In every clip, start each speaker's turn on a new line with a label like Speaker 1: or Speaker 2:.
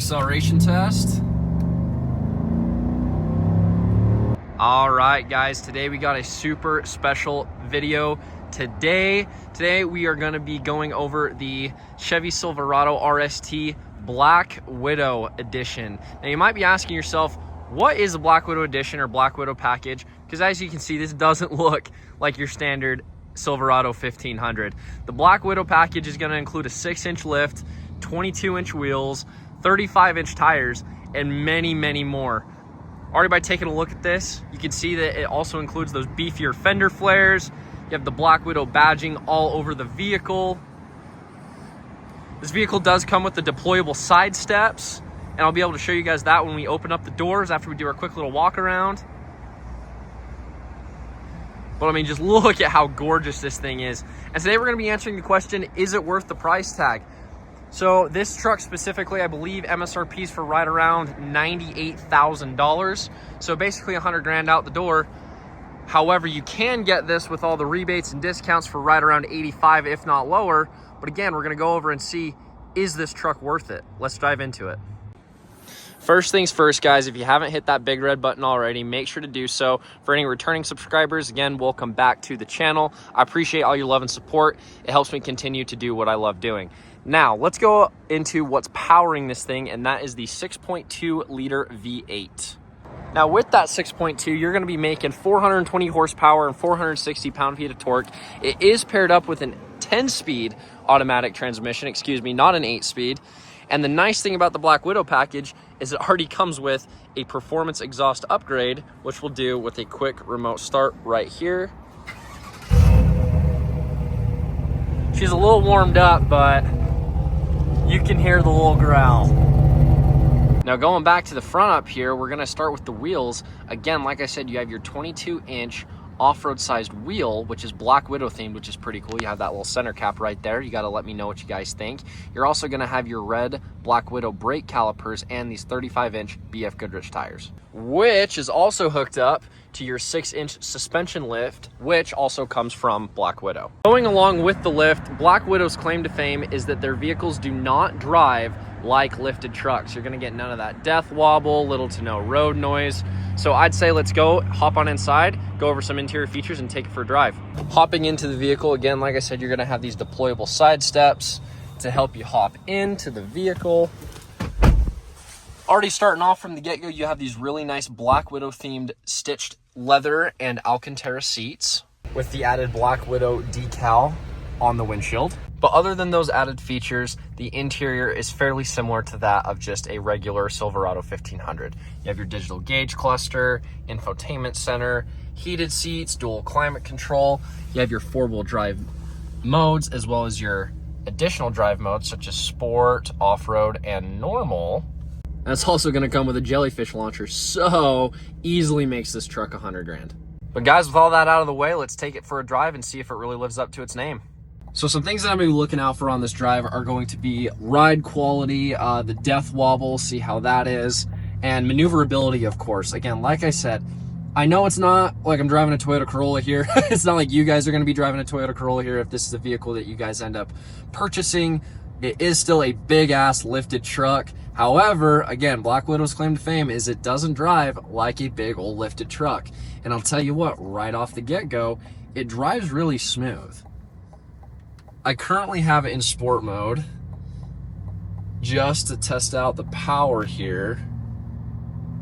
Speaker 1: Acceleration test. All right, guys, today we got a super special video. Today we are going to be going over the Chevy Silverado RST Black Widow Edition. Now you might be asking yourself, what is a Black Widow Edition or Black Widow package? Because as you can see, this doesn't look like your standard Silverado 1500. The Black Widow package is going to include a 6-inch lift, 22-inch wheels, 35-inch tires, and many, many more. Already by taking a look at this, you can see that it also includes those beefier fender flares. You have the Black Widow badging all over the vehicle. This vehicle does come with the deployable side steps, and I'll be able to show you guys that when we open up the doors after we do our quick little walk around. But I mean, just look at how gorgeous this thing is. And today we're going to be answering the question, is it worth the price tag? So this truck specifically, I believe MSRP is for right around $98,000. So basically 100 grand out the door. However, you can get this with all the rebates and discounts for right around 85, if not lower. But again, we're gonna go over and see, is this truck worth it? Let's dive into it. First things first, guys, if you haven't hit that big red button already, make sure to do so. For any returning subscribers, again, welcome back to the channel. I appreciate all your love and support. It helps me continue to do what I love doing. Now, let's go into what's powering this thing, and that is the 6.2 liter V8. Now, with that 6.2, you're going to be making 420 horsepower and 460 pound-feet of torque. It is paired up with a 10-speed automatic transmission, not an 8-speed. And the nice thing about the Black Widow package is it already comes with a performance exhaust upgrade, which we'll do with a quick remote start right here. She's a little warmed up, but you can hear the little growl. Now going back to the front up here, we're gonna start with the wheels. Again, like I said, you have your 22-inch off-road sized wheel, which is Black Widow themed, which is pretty cool. You have that little center cap right there. You got to let me know what you guys think. You're also going to have your red Black Widow brake calipers and these 35-inch BF Goodrich tires, which is also hooked up to your 6-inch suspension lift, which also comes from Black Widow. Going along with the lift, Black Widow's claim to fame is that their vehicles do not drive like lifted trucks. You're going to get none of that death wobble, little to no road noise. So I'd say let's go hop on inside, go over some interior features, and take it for a drive. Hopping into the vehicle, again, like I said, you're going to have these deployable side steps to help you hop into the vehicle. Already starting off from the get-go, you have these really nice Black Widow themed stitched leather and Alcantara seats with the added Black Widow decal on the windshield. But other than those added features, the interior is fairly similar to that of just a regular Silverado 1500. You have your digital gauge cluster, infotainment center, heated seats, dual climate control. You have your 4-wheel drive modes, as well as your additional drive modes such as sport, off-road, and normal. That's also going to come with a jellyfish launcher, so easily makes this truck 100 grand. But guys, with all that out of the way, let's take it for a drive and see if it really lives up to its name. So some things that I'm going to be looking out for on this drive are going to be ride quality, the death wobble, see how that is, and maneuverability, of course. Again, like I said, I know it's not like I'm driving a Toyota Corolla here. It's not like you guys are going to be driving a Toyota Corolla here if this is a vehicle that you guys end up purchasing. It is still a big-ass lifted truck. However, again, Black Widow's claim to fame is it doesn't drive like a big old lifted truck. And I'll tell you what, right off the get-go, it drives really smooth. I currently have it in sport mode just to test out the power here.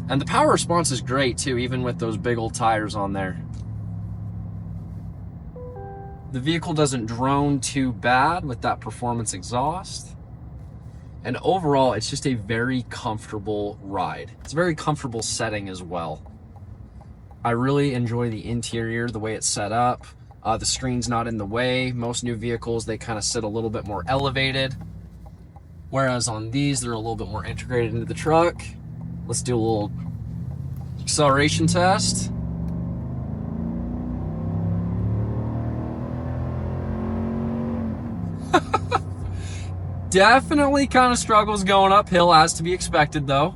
Speaker 1: And the power response is great too, even with those big old tires on there. The vehicle doesn't drone too bad with that performance exhaust. And overall, it's just a very comfortable ride. It's a very comfortable setting as well. I really enjoy the interior, the way it's set up. The screen's not in the way. Most new vehicles, they kind of sit a little bit more elevated. Whereas on these, they're a little bit more integrated into the truck. Let's do a little acceleration test. Definitely kind of struggles going uphill, as to be expected though.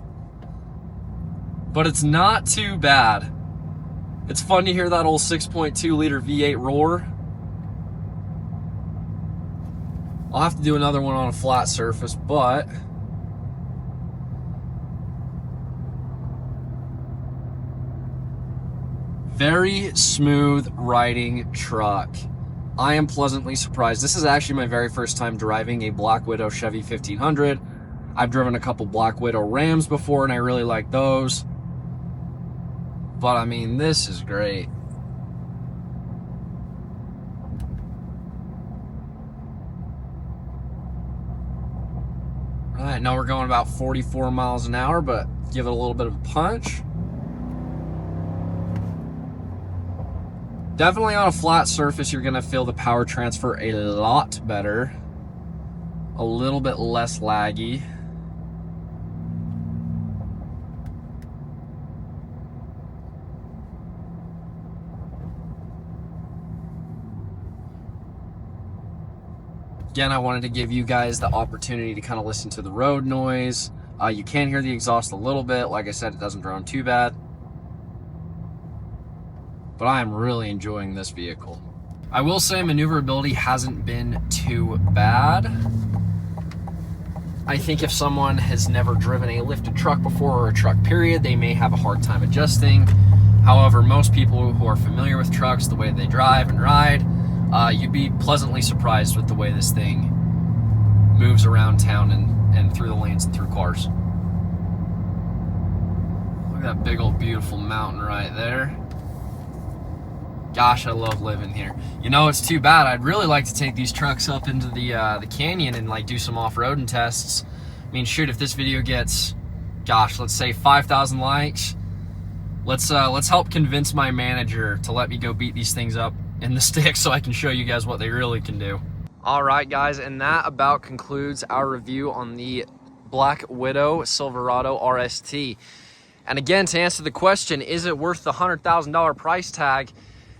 Speaker 1: But it's not too bad. It's fun to hear that old 6.2 liter V8 roar. I'll have to do another one on a flat surface, but Very smooth riding truck. I am pleasantly surprised. This is actually my very first time driving a Black Widow Chevy 1500. I've driven a couple Black Widow Rams before, and I really like those. But I mean, this is great. All right, now we're going about 44 miles an hour, but give it a little bit of a punch. Definitely on a flat surface, you're gonna feel the power transfer a lot better. A little bit less laggy. Again, I wanted to give you guys the opportunity to kind of listen to the road noise. You can hear the exhaust a little bit. Like I said, it doesn't drone too bad. But I am really enjoying this vehicle. I will say maneuverability hasn't been too bad. I think if someone has never driven a lifted truck before, or a truck period, they may have a hard time adjusting. However, most people who are familiar with trucks, the way they drive and ride, you'd be pleasantly surprised with the way this thing moves around town and through the lanes and through cars. Look at that big old beautiful mountain right there. Gosh, I love living here. You know, it's too bad. I'd really like to take these trucks up into the canyon and like do some off-roading tests. I mean, shoot, if this video gets, gosh, let's say 5,000 likes, let's help convince my manager to let me go beat these things up in the stick so I can show you guys what they really can do. All right, guys, and that about concludes our review on the Black Widow Silverado RST. And again, to answer the question, is it worth the $100,000 price tag?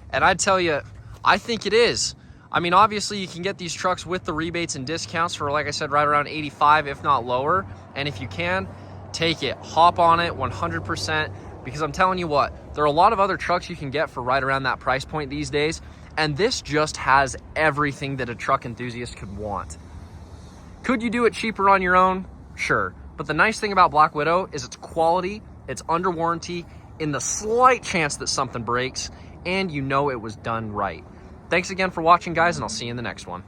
Speaker 1: And I'd tell you, I think it is. I mean, obviously you can get these trucks with the rebates and discounts for, like I said, right around 85, if not lower. And if you can, take it, hop on it 100%, because I'm telling you what, there are a lot of other trucks you can get for right around that price point these days. And this just has everything that a truck enthusiast could want. Could you do it cheaper on your own? Sure. But the nice thing about Black Widow is it's quality, it's under warranty, in the slight chance that something breaks, and you know it was done right. Thanks again for watching, guys, and I'll see you in the next one.